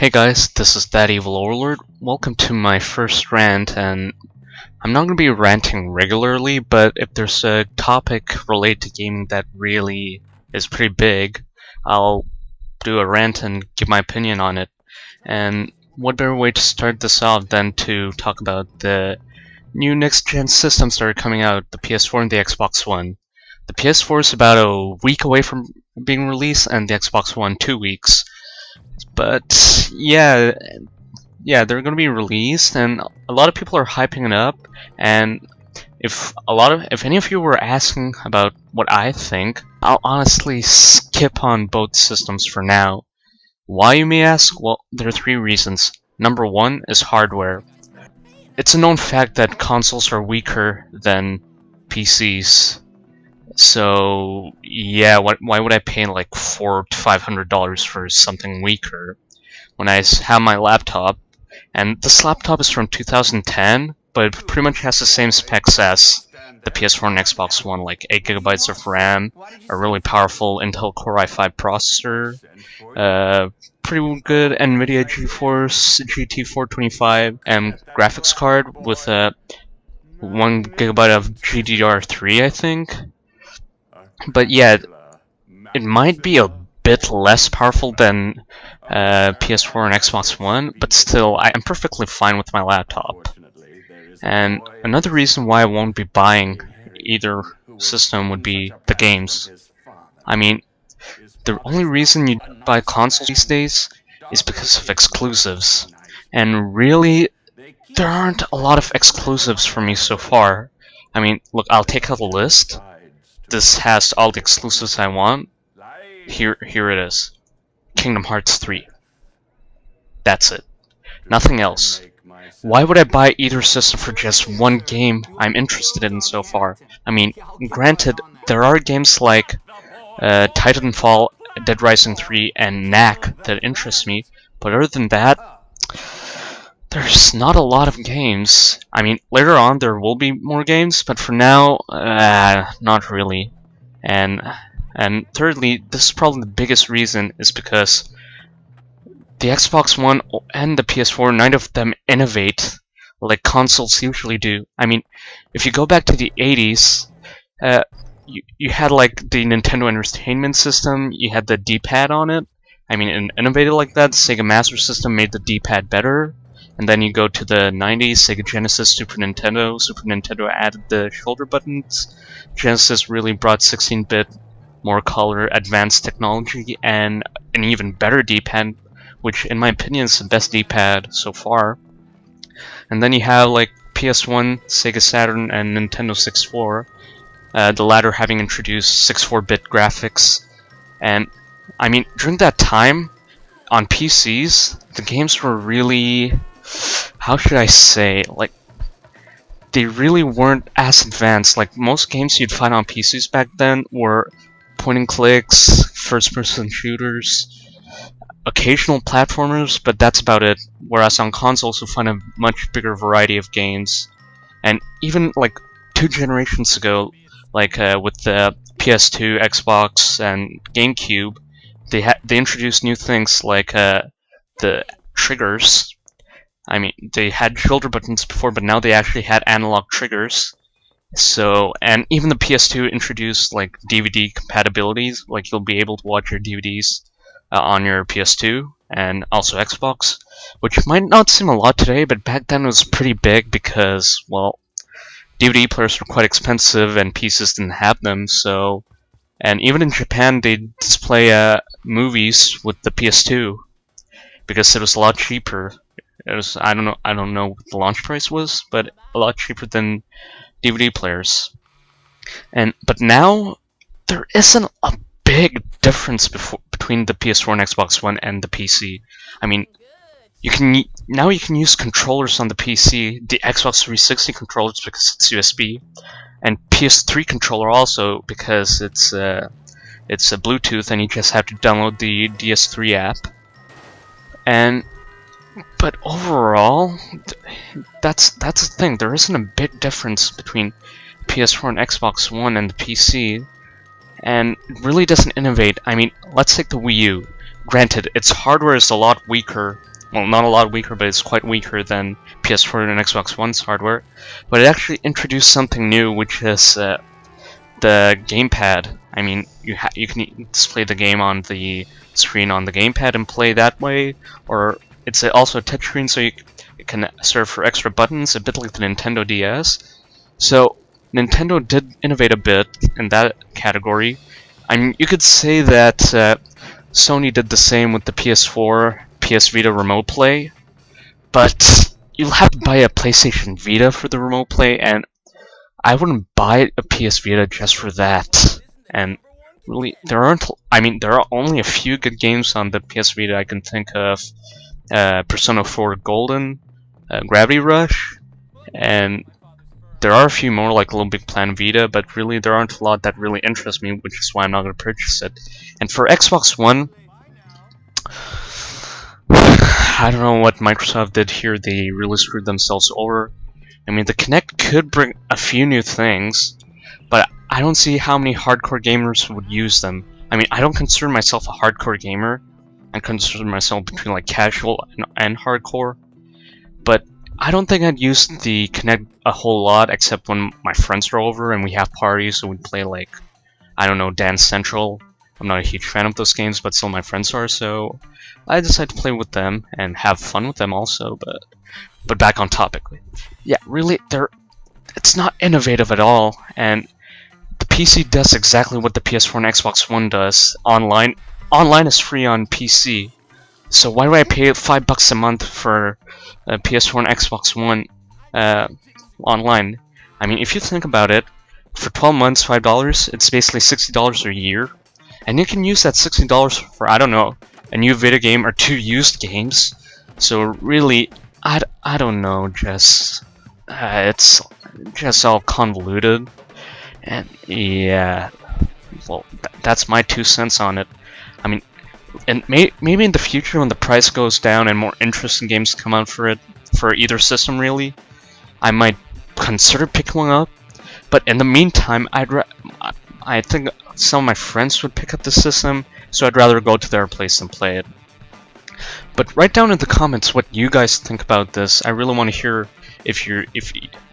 Hey guys, this is That Evil Overlord. Welcome to my first rant, and I'm not going to be ranting regularly, but if there's a topic related to gaming that really is pretty big, I'll do a rant and give my opinion on it. And what better way to start this off than to talk about the new next-gen systems that are coming out, the PS4 and the Xbox One. The PS4 is about a week away from being released, and the Xbox One 2 weeks. But yeah, they're going to be released, and a lot of people are hyping it up. And if any of you were asking about what I think, I'll honestly skip on both systems for now. Why, you may ask? Well, there are three reasons. Number one is hardware. It's a known fact that consoles are weaker than PCs. So yeah, why would I pay like $400 to $500 for something weaker when I have my laptop? And this laptop is from 2010, but it pretty much has the same specs as the PS4 and Xbox One, like 8 GB of RAM, a really powerful Intel Core i5 processor, pretty good NVIDIA GeForce GT 425 and graphics card with a 1 GB of GDDR3, I think. But yeah, it might be a bit less powerful than PS4 and Xbox One, but still, I'm perfectly fine with my laptop. And another reason why I won't be buying either system would be the games. I mean, the only reason you buy consoles these days is because of exclusives. And really, there aren't a lot of exclusives for me so far. I mean, look, I'll take out a list. This has all the exclusives I want. Here it is. Kingdom Hearts 3. That's it. Nothing else. Why would I buy either system for just one game I'm interested in so far? I mean, granted, there are games like Titanfall, Dead Rising 3, and Knack that interest me, but other than that, there's not a lot of games. I mean, later on there will be more games, but for now, not really. And thirdly, this is probably the biggest reason, is because the Xbox One and the PS4, neither of them innovate like consoles usually do. I mean, if you go back to the 80s, you had like the Nintendo Entertainment System, you had the D-pad on it. I mean, it innovated like that. The Sega Master System made the D-pad better. And then you go to the 90s, Sega Genesis, Super Nintendo. Super Nintendo added the shoulder buttons. Genesis really brought 16-bit, more color, advanced technology, and an even better D-pad, which in my opinion is the best D-pad so far. And then you have like PS1, Sega Saturn, and Nintendo 64, the latter having introduced 64-bit graphics. And I mean, during that time, on PCs, the games were really, how should I say, like, they really weren't as advanced. Like, most games you'd find on PCs back then were point-and-clicks, first-person shooters, occasional platformers, but that's about it. Whereas on consoles, you'll find a much bigger variety of games. And even, like, 2 generations ago, like, with the PS2, Xbox, and GameCube, they introduced new things like the triggers. I mean, they had shoulder buttons before, but now they actually had analog triggers. So, and even the PS2 introduced like DVD compatibilities, like you'll be able to watch your DVDs on your PS2 and also Xbox, which might not seem a lot today, but back then it was pretty big because, well, DVD players were quite expensive and PCs didn't have them. So, and even in Japan, they display movies with the PS2 because it was a lot cheaper. It was, I don't know what the launch price was, but a lot cheaper than DVD players. But now there isn't a big difference between the PS4 and Xbox One and the PC. I mean, you can use controllers on the PC, the Xbox 360 controllers because it's USB, and PS3 controller also because it's a Bluetooth, and you just have to download the DS3 app. But overall, that's the thing. There isn't a big difference between PS4 and Xbox One and the PC, and it really doesn't innovate. I mean, let's take the Wii U. Granted, its hardware is a lot weaker well, not a lot weaker, but it's quite weaker than PS4 and Xbox One's hardware. But it actually introduced something new, which is the gamepad. I mean, you can display the game on the screen on the gamepad and play that way, or it's also a touchscreen, so it can serve for extra buttons, a bit like the Nintendo DS. So Nintendo did innovate a bit in that category. I mean, you could say that Sony did the same with the PS4, PS Vita Remote Play, but you'll have to buy a PlayStation Vita for the Remote Play, and I wouldn't buy a PS Vita just for that. And really, there are only a few good games on the PS Vita I can think of. Persona 4 Golden, Gravity Rush, and there are a few more like Little Big Planet Vita, but really there aren't a lot that really interest me, which is why I'm not going to purchase it. And for Xbox One, I don't know what Microsoft did here. They really screwed themselves over. I mean, the Kinect could bring a few new things, but I don't see how many hardcore gamers would use them. I mean, I don't consider myself a hardcore gamer. I consider myself between like casual and hardcore, but I don't think I'd use the Kinect a whole lot, except when my friends are over and we have parties, so we play like, I don't know, Dance Central. I'm not a huge fan of those games, but still my friends are, so I decide to play with them and have fun with them also. But back on topic, yeah, really, it's not innovative at all, and the PC does exactly what the PS4 and Xbox One does. Online is free on PC, so why do I pay $5 a month for PS4 and Xbox One online? I mean, if you think about it, for 12 months, $5, it's basically $60 a year, and you can use that $60 for, I don't know, a new video game or 2 used games. So really, I don't know, it's just all convoluted, and yeah, well, that's my 2 cents on it. I mean, and maybe in the future when the price goes down and more interesting games come out for either system, really, I might consider picking one up. But in the meantime, I think some of my friends would pick up the system, so I'd rather go to their place and play it. But write down in the comments what you guys think about this. I really want to hear if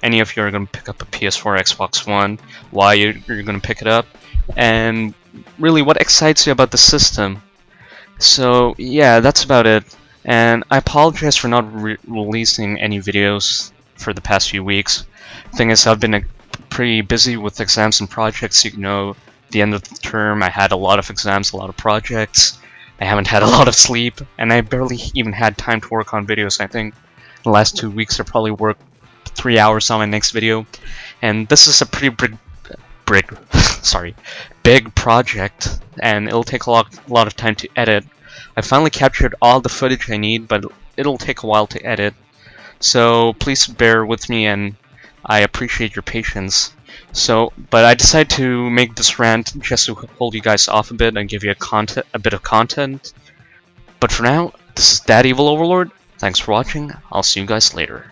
any of you are going to pick up a PS4 or Xbox One, why you're going to pick it up, and really what excites you about the system. So yeah, that's about it. And I apologize for not releasing any videos for the past few weeks. Thing is, I've been pretty busy with exams and projects. You know, the end of the term, I had a lot of exams, a lot of projects. I haven't had a lot of sleep, and I barely even had time to work on videos. I think the last 2 weeks I probably worked 3 hours on my next video, and this is a pretty big project, and it'll take a lot of time to edit. I finally captured all the footage I need, but it'll take a while to edit. So please bear with me, and I appreciate your patience. But I decided to make this rant just to hold you guys off a bit and give you a bit of content. But for now, this is Dad Evil Overlord. Thanks for watching. I'll see you guys later.